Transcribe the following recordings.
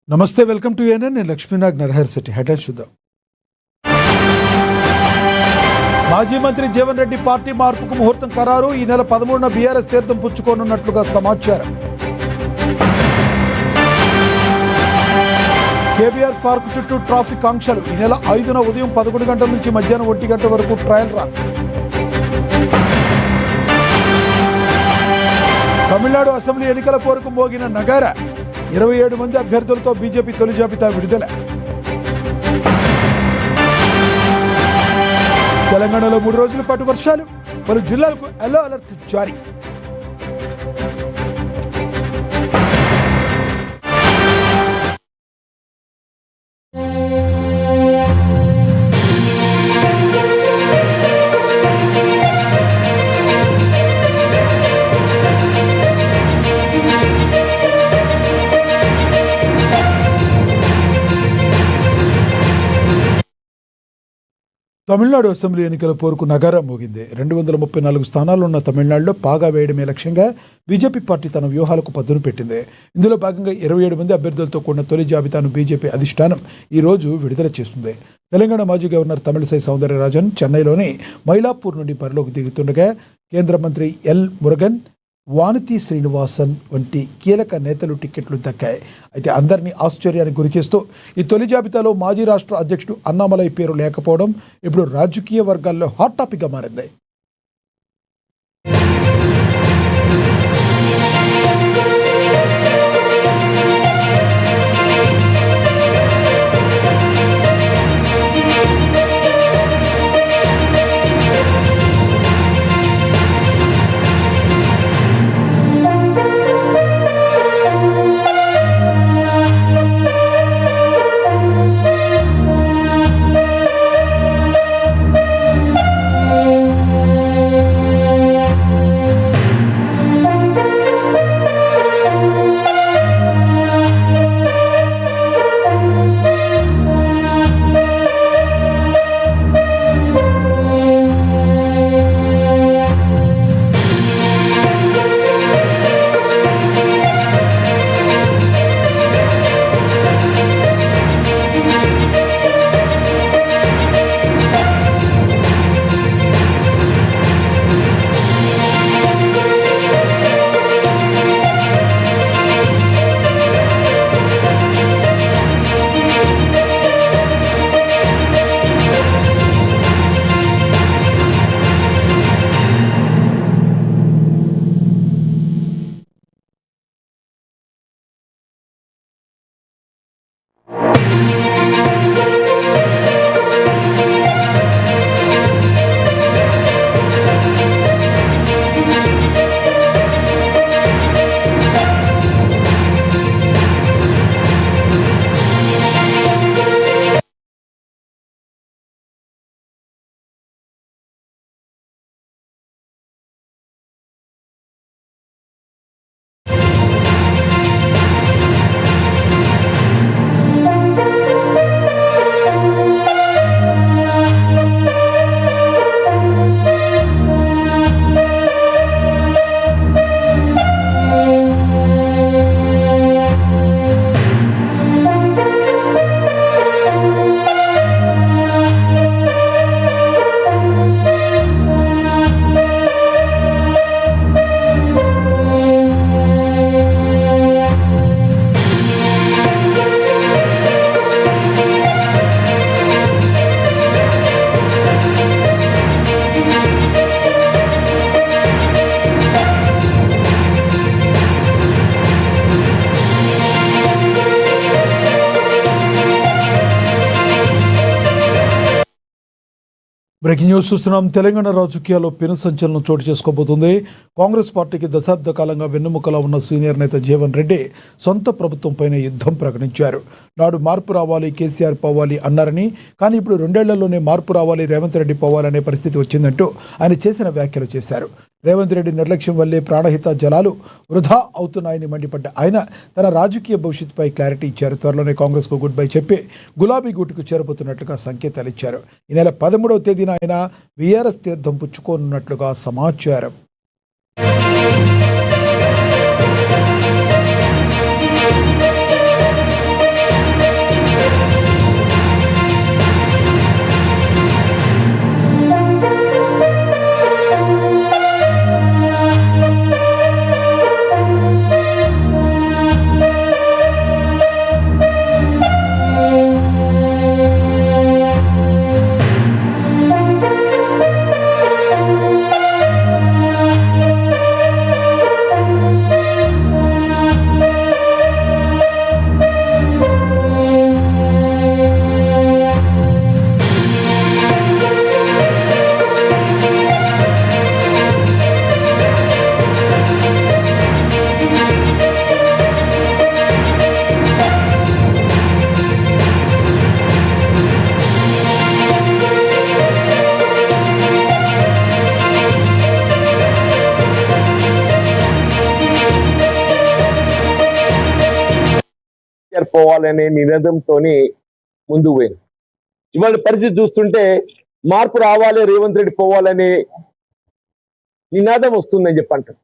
నమస్తే, welcome to ANN. నేను Lakshminag Narahar Shetty. Headlines చూద్దాం. మాజీ మంత్రి జీవన్ రెడ్డి పార్టీ మార్పుకు ముహూర్తం ఖరారు. ఈ నెల 13న బీఆర్ఎస్ తీర్థం పుచ్చుకోనున్నట్లుగా సమాచారం. కేబీఆర్ పార్క్ చుట్టూ ట్రాఫిక్ ఆంక్షలు. ఈ నెల 5న ఉదయం 11 గంటల నుంచి మధ్యాహ్నం 1 గంట వరకు ట్రయల్ రన్. తమిళనాడు అసెంబ్లీ ఎన్నికల పోరుకు మోగిన నగారా. 27 మంది అభ్యర్థులతో బీజేపీ తొలి జాబితా విడుదల. తెలంగాణలో 3 రోజుల పాటు వర్షాలు. పలు జిల్లాలకు ఎల్లో అలర్ట్ జారీ. తమిళనాడు అసెంబ్లీ ఎన్నికల పోరుకు నగారా మోగింది. 234 స్థానాలున్న తమిళనాడులో పాగా వేయడమే లక్ష్యంగా బీజేపీ పార్టీ తన వ్యూహాలకు పదును పెట్టింది. ఇందులో భాగంగా 27 మంది అభ్యర్థులతో కూడిన తొలి జాబితాను బీజేపీ అధిష్టానం ఈ రోజు విడుదల చేస్తుంది. తెలంగాణ మాజీ గవర్నర్ తమిళిసై సౌందరరాజన్ చెన్నైలోని మైలాపూర్ నుండి బరిలోకి దిగుతుండగా కేంద్ర మంత్రి ఎల్ మురుగన్, వానతి శ్రీనివాసన్ వంటి కీలక నేతలు టికెట్లు దక్కాయి. అయితే అందరినీ ఆశ్చర్యానికి గురిచేస్తూ ఈ తొలి జాబితాలో మాజీ రాష్ట్ర అధ్యక్షుడు అన్నామలై పేరు లేకపోవడం ఇప్పుడు రాజకీయ వర్గాల్లో హాట్ టాపిక్గా మారింది. బ్రేకింగ్ న్యూస్ చూస్తున్నాం. తెలంగాణ రాజకీయాల్లో పెను సంచలనం చోటు చేసుకోబోతుంది. కాంగ్రెస్ పార్టీకి దశాబ్ద కాలంగా వెన్నుముకలా ఉన్న సీనియర్ నేత జీవన్ రెడ్డి సొంత ప్రభుత్వంపైన యుద్ధం ప్రకటించారు. నాడు మార్పు రావాలి, కేసీఆర్ పోవాలి అన్నారని, కానీ ఇప్పుడు 2 ఏళ్లలోనే మార్పు రావాలి, రేవంత్ రెడ్డి పోవాలనే పరిస్థితి వచ్చిందంటూ ఆయన చేసిన వ్యాఖ్యలు చేశారు. రేవంత్ రెడ్డి నిర్లక్ష్యం వల్లే ప్రాణహిత జలాలు వృధా అవుతున్నాయని మండిపడ్డ ఆయన తన రాజకీయ భవిష్యత్తుపై క్లారిటీ ఇచ్చారు. త్వరలోనే కాంగ్రెస్కు గుడ్ బై చెప్పి గులాబీ గూటుకు చేరబోతున్నట్లుగా సంకేతాలు ఇచ్చారు. ఈ నెల 13వ తేదీన ఆయన బీఆర్ఎస్ తీర్థం పుచ్చుకోనున్నట్లుగా సమాచారం. పోవాలనే నినాదంతో ముందుకు పోయింది. ఇవాళ పరిస్థితి చూస్తుంటే మార్పు రావాలి, రేవంత్ రెడ్డి పోవాలనే నినాదం వస్తుందని చెప్పంటారు.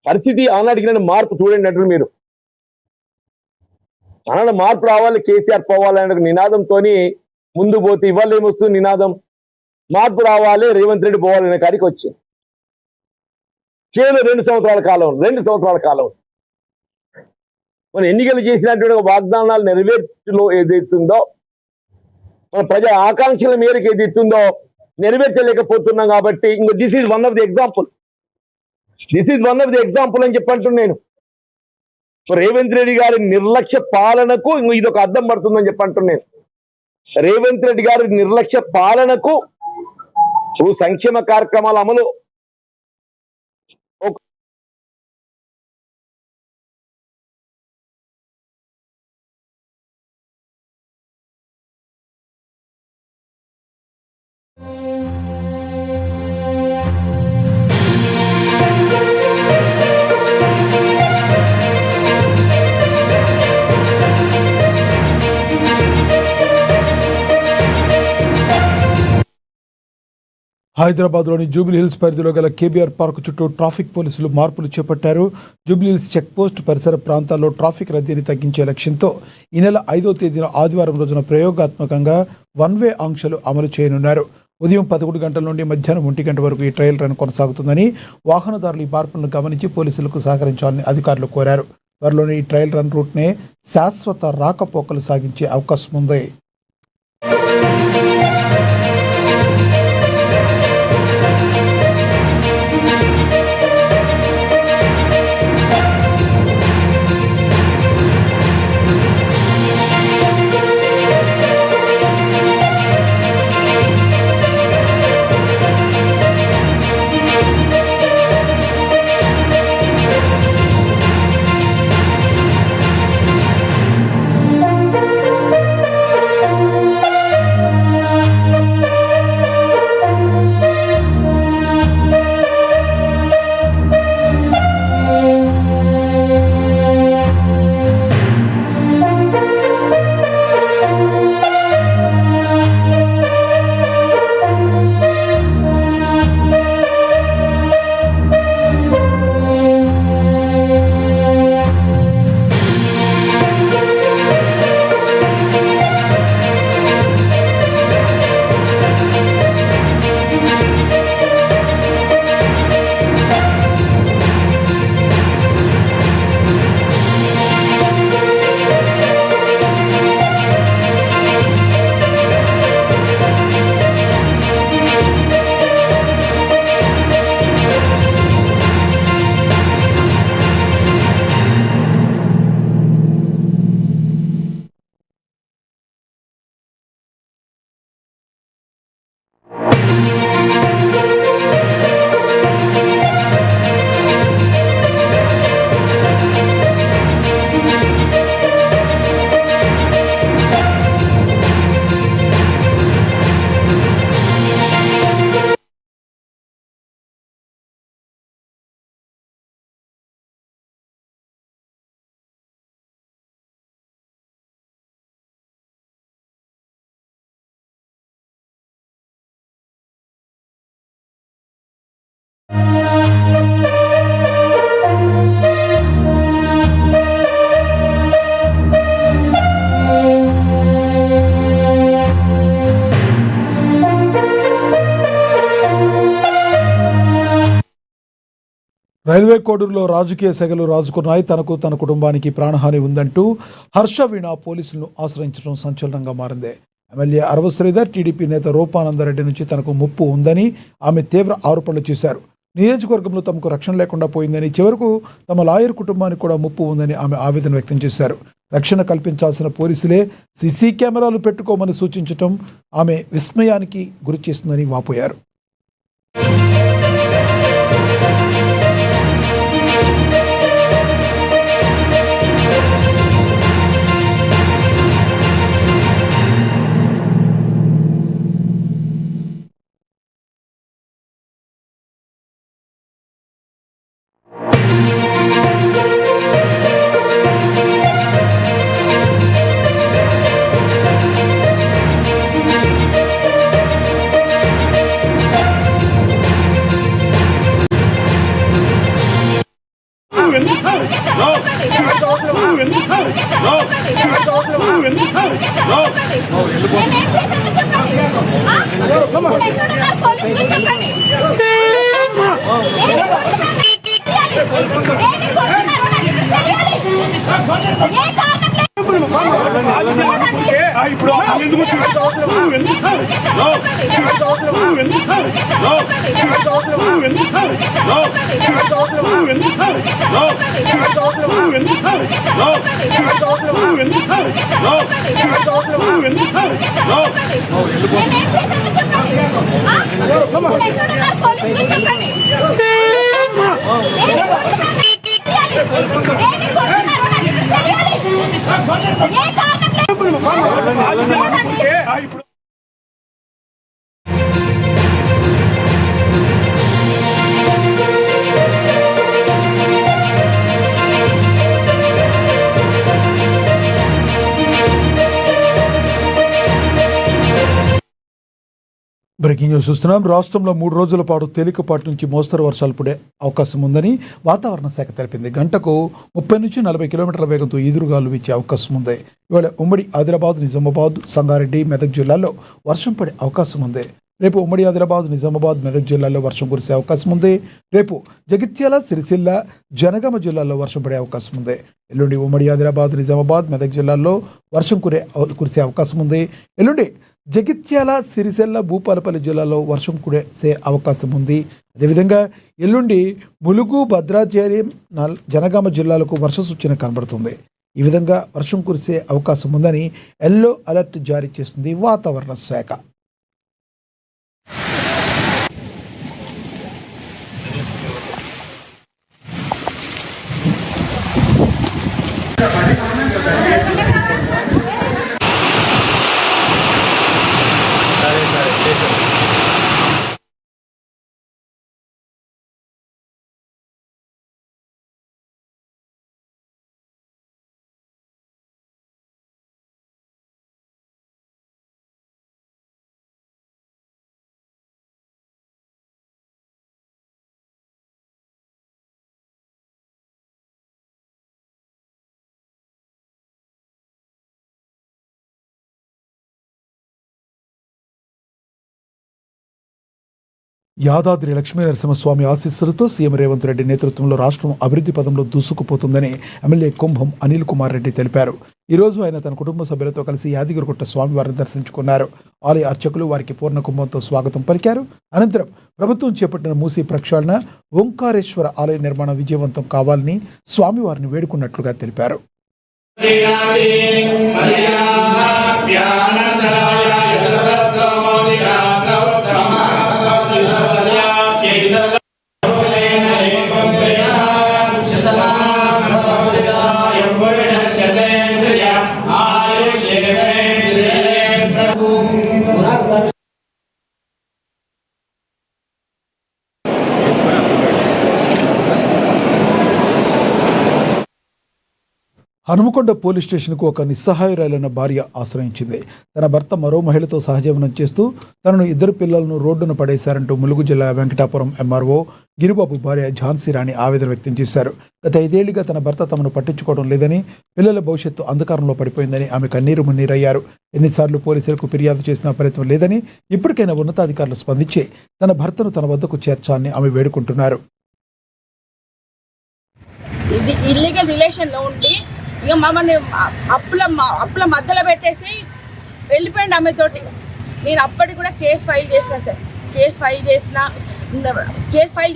పరిస్థితి ఆనాడికి మార్పు చూడండి అంటారు మీరు. ఆనాడు మార్పు రావాలి, కేసీఆర్ పోవాలనే నినాదంతో ముందు పోతే ఇవాళ ఏమొస్తుంది నినాదం? మార్పు రావాలి, రేవంత్ రెడ్డి పోవాలనే కాడికి వచ్చింది. కేవలం 2 సంవత్సరాల కాలం మనం ఎన్నికలు చేసినటువంటి వాగ్దానాలు నెరవేర్చులో ఏదైతుందో, మన ప్రజా ఆకాంక్షల మేరకు ఏదైతుందో నెరవేర్చలేకపోతున్నాం. కాబట్టి ఇంకో this is one of the example అని చెప్పంటున్నాను నేను. రేవంత్ రెడ్డి గారి నిర్లక్ష్య పాలనకు ఇది ఒక అద్దం పడుతుందని చెప్పంటున్నాను. రేవంత్ రెడ్డి గారి నిర్లక్ష్య పాలనకు సంక్షేమ కార్యక్రమాల అమలు హైదరాబాద్లోని జూబ్లీ హిల్స్ పరిధిలో గల కేబీఆర్ పార్క్ చుట్టూ ట్రాఫిక్ పోలీసులు మార్పులు చేపట్టారు. జూబ్లీ హిల్స్ చెక్పోస్ట్ పరిసర ప్రాంతాల్లో ట్రాఫిక్ రద్దీని తగ్గించే లక్ష్యంతో ఈ నెల 5వ తేదీన ఆదివారం రోజున ప్రయోగాత్మకంగా వన్-వే ఆంక్షలు అమలు చేయనున్నారు. ఉదయం 11 గంటల నుండి మధ్యాహ్నం 1 గంట వరకు ఈ ట్రయల్ రన్ కొనసాగుతుందని, వాహనదారులు ఈ మార్పులను గమనించి పోలీసులకు సహకరించాలని అధికారులు కోరారు. త్వరలోనే ఈ ట్రయల్ రన్ రూట్నే శాశ్వత రాకపోకలు సాగించే అవకాశం ఉంది. రైల్వే కోడూరులో రాజకీయ సెగలు రాజుకున్నాయి. తనకు తన కుటుంబానికి ప్రాణహాని ఉందంటూ హర్ష వీణ పోలీసులను ఆశ్రయించడం సంచలనంగా మారింది. ఎమ్మెల్యే అరవ శ్రీధర్, టీడీపీ నేత రూపానందరెడ్డి నుంచి తనకు ముప్పు ఉందని ఆమె తీవ్ర ఆరోపణలు చేశారు. నియోజకవర్గంలో తమకు రక్షణ లేకుండా పోయిందని, చివరకు తమ లాయర్ కుటుంబానికి కూడా ముప్పు ఉందని ఆమె ఆవేదన వ్యక్తం చేశారు. రక్షణ కల్పించాల్సిన పోలీసులే సీసీ కెమెరాలు పెట్టుకోమని సూచించడం ఆమె విస్మయానికి గురి చేస్తుందని వాపోయారు. ఇప్పుడు ఎందుకు బ్రేకింగ్ న్యూస్ చూస్తున్నాం. రాష్ట్రంలో 3 రోజుల పాటు తేలికపాటి నుంచి మోస్తరు వర్షాలు పడే అవకాశం ఉందని వాతావరణ శాఖ తెలిపింది. గంటకు 30 నుంచి 40 కిలోమీటర్ల వేగంతో ఈదురుగాలు వీచే అవకాశం ఉంది. ఇవాళ ఉమ్మడి ఆదిలాబాద్, నిజామాబాద్, సంగారెడ్డి, మెదక్ జిల్లాల్లో వర్షం పడే అవకాశం ఉంది. రేపు ఉమ్మడి ఆదిలాబాద్, నిజామాబాద్, మెదక్ జిల్లాల్లో వర్షం కురిసే అవకాశం ఉంది. రేపు జగిత్యాల, సిరిసిల్ల, జనగామ జిల్లాల్లో వర్షం పడే అవకాశం ఉంది. ఎల్లుండి ఉమ్మడి ఆదిలాబాద్, నిజామాబాద్, మెదక్ జిల్లాల్లో వర్షం కురిసే అవకాసం ఉంది. ఎల్లుండి జగిత్యాల, సిరిసిల్ల, భూపాలపల్లి జిల్లాలో వర్షం కురిసే అవకాశం ఉంది. అదేవిధంగా ఎల్లుండి ములుగు, భద్రాచలం, జనగామ జిల్లాలకు వర్ష సూచన కనబడుతుంది. ఈ విధంగా వర్షం కురిసే అవకాశం ఉందని ఎల్లో అలర్ట్ జారీ చేస్తుంది వాతావరణ శాఖ. యాదాద్రి లక్ష్మీ నరసింహస్వామి ఆశీస్సులతో సీఎం రేవంత్ రెడ్డి నేతృత్వంలో రాష్ట్రం అభివృద్ధి పదంలో దూసుకుపోతుందని ఎమ్మెల్యే కుంభం అనిల్ కుమార్ రెడ్డి తెలిపారు. ఈరోజు ఆయన తన కుటుంబ సభ్యులతో కలిసి యాదగిరిగుట్ట స్వామివారిని దర్శించుకున్నారు. ఆలయ అర్చకులు వారికి పూర్ణ కుంభంతో స్వాగతం పలికారు. అనంతరం ప్రభుత్వం చేపట్టిన మూసీ ప్రక్షాళన, ఓంకారేశ్వర ఆలయ నిర్మాణం విజయవంతం కావాలని స్వామివారిని వేడుకున్నట్లుగా తెలిపారు. హనుమకొండ పోలీస్ స్టేషన్కు ఒక నిస్సహాయురాలైన భార్య ఆశ్రయించింది. తన భర్త మరో మహిళతో సహజీవనం చేస్తూ తనను 2 పిల్లలను రోడ్డున పడేశారంటూ ములుగు జిల్లా వెంకటాపురం ఎంఆర్ఓ గిరిబాబు భార్య ఝాన్సీ రాణి ఆవేదన వ్యక్తం చేశారు. గత 5 ఏళ్లుగా తన భర్త తమను పట్టించుకోవడం లేదని, పిల్లల భవిష్యత్తు అంధకారంలో పడిపోయిందని ఆమె కన్నీరు మున్నీరయ్యారు. ఎన్నిసార్లు పోలీసులకు ఫిర్యాదు చేసిన ఫలితం లేదని, ఇప్పటికైనా ఉన్నతాధికారులు స్పందించి తన భర్తను తన వద్దకు చేర్చాలని ఆమె వేడుకుంటున్నారు. ఇది ఇల్లీగల్ రిలేషన్లో ఉండి ఇక మమ్మల్ని అప్పుల మధ్యలో పెట్టేసి వెళ్ళిపోయింది ఆమెతోటి. నేను అప్పటికి కూడా కేసు ఫైల్ చేసిన సార్. కేసు ఫైల్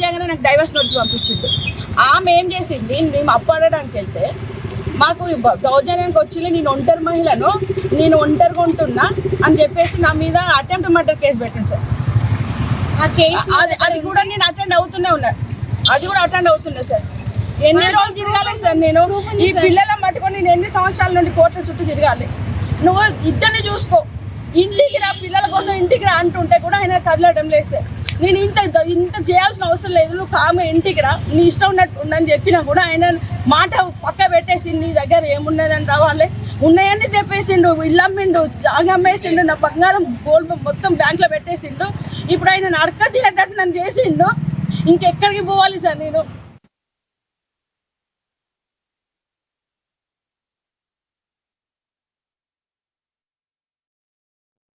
చేయగానే నాకు డైవర్స్ నోటీస్ పంపించింది. ఆమె ఏం చేసింది, మేము అప్పు అడగడానికి వెళ్తే మాకు దౌర్జన్యానికి వచ్చి నేను ఒంటరి మహిళను, నేను ఒంటరిగా ఉంటున్నా అని చెప్పేసి నా మీద అటెంప్ట్ మర్డర్ కేసు పెట్టింది సార్. అది కూడా నేను అటెండ్ అవుతున్నా సార్. ఎన్ని రోజులు తిరగాలి సార్ నేను? ఈ పిల్లలను పట్టుకొని నేను ఎన్ని సంవత్సరాల నుండి కోట్ల చుట్టూ తిరగాలి? నువ్వు ఇద్దరిని చూసుకో, ఇంటికి రా, పిల్లల కోసం ఇంటికి రా అంటుంటే కూడా ఆయన కదలడం లేదు సార్. నేను ఇంత చేయాల్సిన అవసరం లేదు, నువ్వు కామ ఇంటికి రా, నీ ఇష్టం ఉన్నట్టు ఉండని చెప్పినా కూడా ఆయన మాట పక్క పెట్టేసి నీ దగ్గర ఏమున్నదని రావాలి, ఉన్నాయని తెప్పేసిండు, ఇల్లు అమ్మిండు, జాగా అమ్మేసిండు, నా బంగారం గోల్డ్ మొత్తం బ్యాంక్లో పెట్టేసిండు. ఇప్పుడు ఆయన అడక తినేటట్టు నన్ను చేసిండు. ఇంకెక్కడికి పోవాలి సార్ నేను?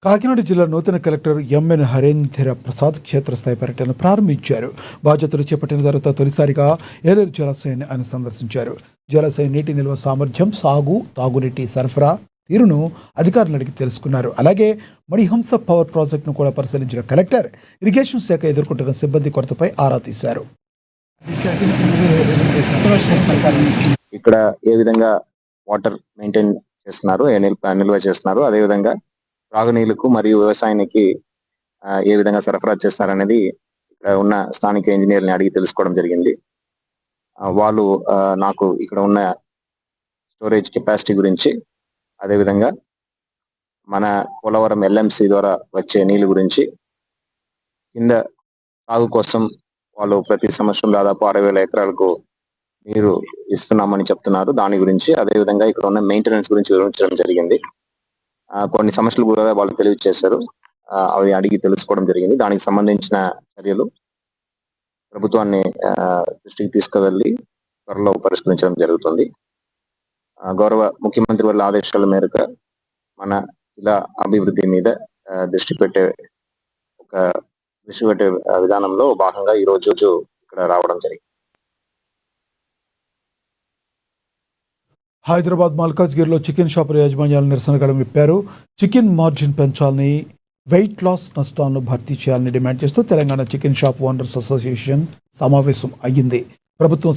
కాకినాడ జిల్లా నూతన కలెక్టర్ ఎంఎన్ హరేంద్ర ప్రసాద్ క్షేత్రస్థాయి పర్యటన ప్రారంభించారు. బాధ్యతలు చేపట్టిన తర్వాత తొలిసారిగా ఏలేరు జలాశయాన్ని ఆయన సందర్శించారు. జలాశయ నీటి నిల్వ సామర్థ్యం, సాగు, తాగునీటి సరఫరా తీరును అధికారులను అడిగి తెలుసుకున్నారు. అలాగే మణిహంస పవర్ ప్రాజెక్టును కూడా పరిశీలించిన కలెక్టర్ ఇరిగేషన్ శాఖ ఎదుర్కొంటున్న సిబ్బంది కొరతపై ఆరా తీశారు. ఇక్కడ ఏ విధంగా వాటర్ మెయింటైన్ చేస్తున్నారు, నిల్వ చేస్తున్నారు, అదేవిధంగా త్రాగునీళ్లకు మరియు వ్యవసాయానికి ఏ విధంగా సరఫరా చేస్తున్నారు అనేది ఇక్కడ ఉన్న స్థానిక ఇంజనీర్ని అడిగి తెలుసుకోవడం జరిగింది. వాళ్ళు నాకు ఇక్కడ ఉన్న స్టోరేజ్ కెపాసిటీ గురించి, అదేవిధంగా మన పోలవరం ఎల్ఎంసి ద్వారా వచ్చే నీళ్లు గురించి, కింద సాగు కోసం వాళ్ళు ప్రతి సంవత్సరం దాదాపు 60,000 ఎకరాలకు నీరు ఇస్తున్నామని చెప్తున్నారు. దాని గురించి, అదేవిధంగా ఇక్కడ ఉన్న మెయింటెనెన్స్ గురించి వివరించడం జరిగింది. కొన్ని సమస్యలు కూడా వాళ్ళు తెలియజేశారు. అవి అడిగి తెలుసుకోవడం జరిగింది. దానికి సంబంధించిన చర్యలు ప్రభుత్వాన్ని దృష్టికి తీసుకువెళ్ళి త్వరలో పరిష్కరించడం జరుగుతుంది. గౌరవ ముఖ్యమంత్రి వాళ్ళ ఆదేశాల మేరకు మన జిల్లా అభివృద్ధి మీద దృష్టి పెట్టే విధానంలో భాగంగా ఈ రోజు ఇక్కడ రావడం జరిగింది. హైదరాబాద్ మల్కాజ్గిరిలో చికెన్ షాపుల యాజమాన్యాలు నిరసన గళం విప్పారు. చికెన్ మార్జిన్ పెంచాలని, వెయిట్ లాస్ నష్టాలను భర్తీ చేయాలని డిమాండ్ చేస్తూ Telangana chicken shop owners association సమావేశం అయ్యింది. ప్రభుత్వం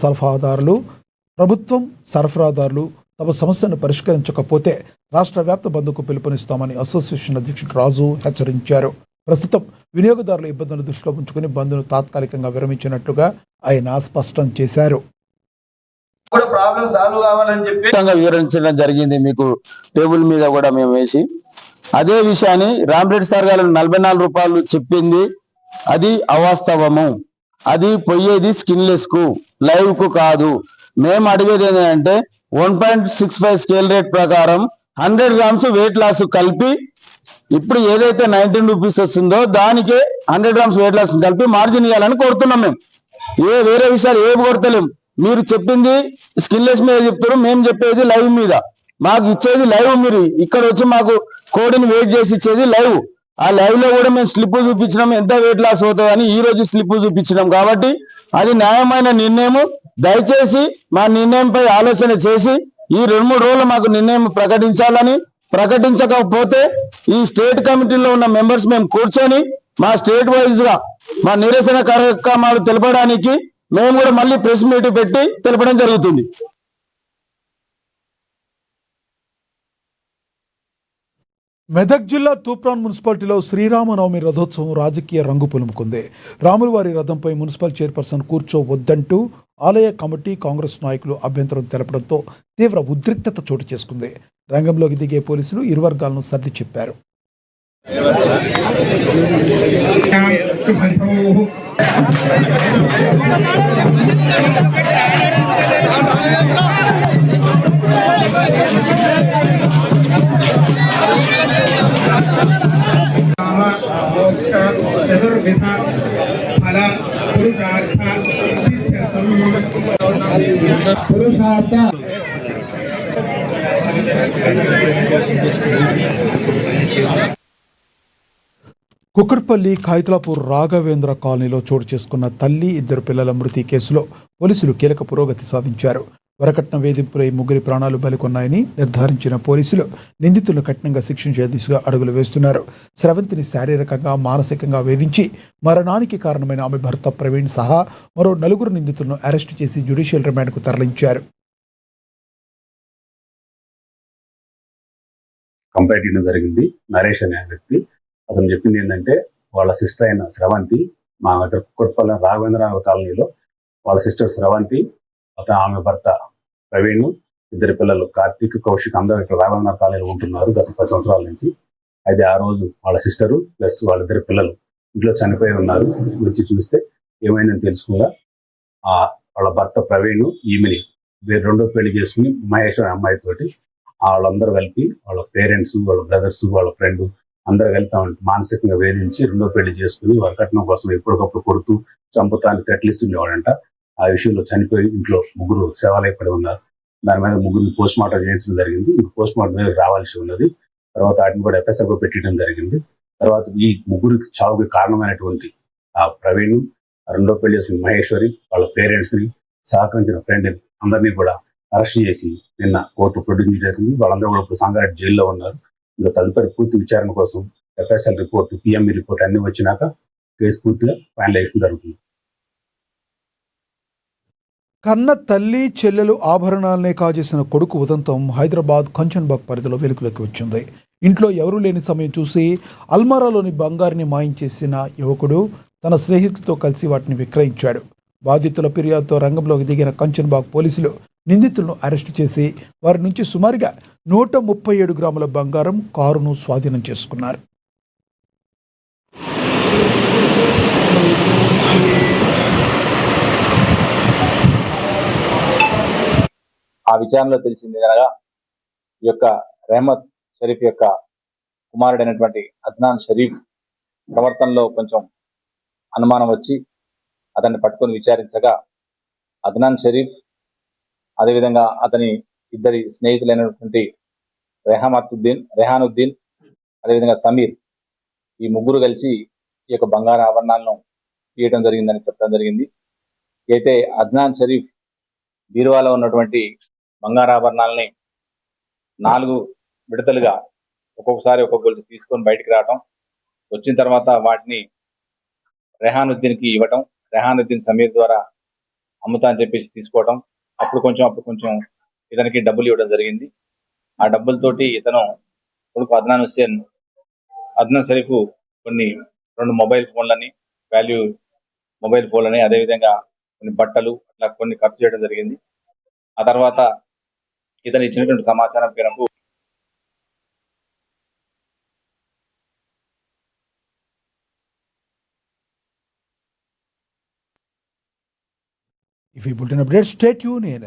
సరఫరాదారులు తమ సమస్యను పరిష్కరించకపోతే రాష్ట్ర వ్యాప్త బంద్కు పిలుపునిస్తామని అసోసియేషన్ అధ్యక్షుడు రాజు హెచ్చరించారు. ప్రస్తుతం వినియోగదారుల ఇబ్బందులను దృష్టిలో ఉంచుకుని బంద్ను తాత్కాలికంగా విరమించినట్లుగా ఆయన స్పష్టం చేశారు. వివరించడం జరిగింది. మీకు టేబుల్ మీద కూడా మేము వేసి అదే విషయాన్ని రామరెడ్డి సార్ గారు 44 రూపాయలు చెప్పింది అది అవాస్తవము. అది పోయేది స్కిన్లెస్ కు, లైవ్ కు కాదు. మేము అడిగేది ఏంటంటే 1.65 స్కేల్ రేట్ ప్రకారం 100 గ్రామ్స్ వెయిట్ లాస్ కలిపి, ఇప్పుడు ఏదైతే 19 రూపీస్ వస్తుందో దానికే 100 గ్రామ్స్ వెయిట్ లాస్ కలిపి మార్జిన్ ఇవ్వాలని కోరుతున్నాం. మేము వేరే విషయాలు ఏమి కోరతలేము. మీరు చెప్పింది స్కిన్లెస్ మీద చెప్తారు, మేము చెప్పేది లైవ్ మీద. మాకు ఇచ్చేది లైవ్. మీరు ఇక్కడ వచ్చి మాకు కోడిని వెయిట్ చేసి ఇచ్చేది లైవ్. ఆ లైవ్ లో కూడా మేము స్లిప్ చూపించినాం, ఎంత వెయిట్ లాస్ అవుతుందని ఈ రోజు స్లిప్ చూపించినాం. కాబట్టి అది న్యాయమైన నిర్ణయం. దయచేసి మా నిర్ణయంపై ఆలోచన చేసి ఈ 2-3 రోజులు మాకు నిర్ణయం ప్రకటించాలని, ప్రకటించకపోతే ఈ స్టేట్ కమిటీలో ఉన్న మెంబర్స్ మేము కూర్చొని మా స్టేట్ వైజ్ గా మా నిరసన కార్యక్రమాలు తెలపడానికి మేము కూడా మళ్ళీ ప్రెస్ మీట్ పెట్టి తెలపడం జరుగుతుంది. మెదక్ జిల్లా తూప్రాన్ మున్సిపాలిటీలో శ్రీరామనవమి రథోత్సవం రాజకీయ రంగు పులుముకుంది. రాములవారి రథంపై మున్సిపల్ చైర్పర్సన్ కూర్చోవద్దంటూ ఆలయ కమిటీ, కాంగ్రెస్ నాయకులు అభ్యంతరం తెలపడంతో తీవ్ర ఉద్రిక్తత చోటు చేసుకుంది. రంగంలోకి దిగే పోలీసులు ఇరు వర్గాలను సర్ది చెప్పారు. చతుర్విధ ఫల పురుషార్థ కుక్కట్పల్లి ఖైతలాపూర్ రాఘవేంద్ర కాలనీలో చోటు చేసుకున్న తల్లి, 2 పిల్లల మృతి కేసులో పోలీసులు కీలక పురోగతి సాధించారు. వరకట్న వేధింపులై 3 ప్రాణాలు బలికొన్నాయని నిర్ధారించిన పోలీసులు నిందితులను కఠినంగా శిక్షించే దిశగా అడుగులు వేస్తున్నారు. స్రవంతిని శారీరకంగా, మానసికంగా వేధించి మరణానికి కారణమైన ఆమె భర్త ప్రవీణ్ సహా మరో 4 నిందితులను అరెస్టు చేసి జ్యుడిషియల్ రిమాండ్కు తరలించారు. కంప్లైంట్ ఇవ్వడం జరిగింది. నరేష్ అనే వ్యక్తి, అతను చెప్పింది ఏంటంటే వాళ్ళ సిస్టర్ అయిన స్రవంతి మా దగ్గర కుక్కట్పల్లి రాఘవేంద్ర కాలనీలో వాళ్ళ సిస్టర్ స్రవంతి, ఆమె భర్త ప్రవీణ్, 2 పిల్లలు కార్తీక్, కౌశిక్ అందరూ ఇక్కడ రాఘవేంద్ర కాలనీలో ఉంటున్నారు గత 10 సంవత్సరాల నుంచి. అయితే ఆ రోజు వాళ్ళ సిస్టరు ప్లస్ వాళ్ళ 2 పిల్లలు ఇంట్లో చనిపోయి ఉన్నారు. వచ్చి చూస్తే ఏమైందని తెలుసుకున్నా వాళ్ళ భర్త ప్రవీణ్ ఈమెని రెండో పెళ్లి చేసుకుని మహేష్ అనే అమ్మాయితోటి వాళ్ళందరూ కలిపి వాళ్ళ పేరెంట్స్, వాళ్ళ బ్రదర్స్, వాళ్ళ ఫ్రెండ్ అందరూ కలిపి మానసికంగా వేధించి 2వ పెళ్లి చేసుకుని వాళ్ళ కట్నం కోసం ఎప్పటికప్పుడు కొడుతూ చంపుతాన్ని థ్రెట్లిస్తుండేవాడంట. ఆ విషయంలో చనిపోయి ఇంట్లో 3 శవాలైపడి ఉన్నారు. దాని మీద 3 పోస్ట్ మార్టం చేయించడం జరిగింది. పోస్ట్ మార్టం మీద రావాల్సి ఉన్నది. తర్వాత వాటిని కూడా ఎఫ్ఎస్ఎల్ పెట్టడం జరిగింది. తర్వాత ఈ ముగ్గురికి చావుకి కారణమైనటువంటి ఆ ప్రవీణ్, రెండో పెళ్లి చేసుకున్న మహేశ్వరి, వాళ్ళ పేరెంట్స్ని, సహకరించిన ఫ్రెండ్ అందరినీ కూడా అరెస్ట్ చేసి నిన్న కోర్టు ప్రొడ్యూస్ జరిగింది. వాళ్ళందరూ కూడా ఇప్పుడు సంగారెడ్డి జైల్లో ఉన్నారు. ఇంకా తదుపరి పూర్తి విచారణ కోసం ఎఫ్ఎస్ఎల్ రిపోర్ట్, పిఎంఈ రిపోర్ట్ అన్ని వచ్చినాక కేసు పూర్తిగా ఫైనలైజేషన్ జరుగుతుంది. కన్న తల్లి చెల్లెలు ఆభరణాలనే కాజేసిన కొడుకు ఉదంతం హైదరాబాద్ కంచన్బాగ్ పరిధిలో వెలుగులోకి వచ్చింది. ఇంట్లో ఎవరూ లేని సమయం చూసి అల్మారాలోని బంగారుని మాయించేసిన యువకుడు తన స్నేహితులతో కలిసి వాటిని విక్రయించాడు. బాధితుల ఫిర్యాదుతో రంగంలోకి దిగిన కంచన్బాగ్ పోలీసులు నిందితులను అరెస్టు చేసి వారి నుంచి సుమారుగా 137 గ్రాముల బంగారం, కారును స్వాధీనం చేసుకున్నారు. ఆ విచారణలో తెలిసింది అనగా ఈ యొక్క రెహమత్ షరీఫ్ యొక్క కుమారుడైనటువంటి అద్నాన్ షరీఫ్ ప్రవర్తనలో కొంచెం అనుమానం వచ్చి అతన్ని పట్టుకొని విచారించగా అద్నాన్ షరీఫ్ అదేవిధంగా అతని ఇద్దరి స్నేహితులైనటువంటి రెహానుద్దీన్ అదేవిధంగా సమీర్, ఈ ముగ్గురు కలిసి ఈ యొక్క బంగారు ఆభరణాలను తీయటం జరిగిందని చెప్పడం జరిగింది. అయితే అద్నాన్ షరీఫ్ బీరువాలో ఉన్నటువంటి బంగారు ఆభరణాలని 4 విడతలుగా ఒక్కొక్కసారి ఒక్కొక్క గొలుసు తీసుకొని బయటికి రావటం, వచ్చిన తర్వాత వాటిని రెహానుద్దీన్కి ఇవ్వటం, రెహానుద్దీన్ సమీర్ ద్వారా అమ్ముతా అని చెప్పేసి తీసుకోవటం, అప్పుడు కొంచెం ఇతనికి డబ్బులు ఇవ్వడం జరిగింది. ఆ డబ్బులతోటి ఇతను కొడుకు అద్నాన్ షరీఫ్ కొన్ని 2 మొబైల్ ఫోన్లని, వాల్యూ మొబైల్ ఫోన్లని, అదేవిధంగా కొన్ని బట్టలు అట్లా కొన్ని ఖర్చు చేయడం జరిగింది. ఆ తర్వాత ఇతను ఇచ్చినటువంటి సమాచారం మేరకు If you put an update, stay tuned in.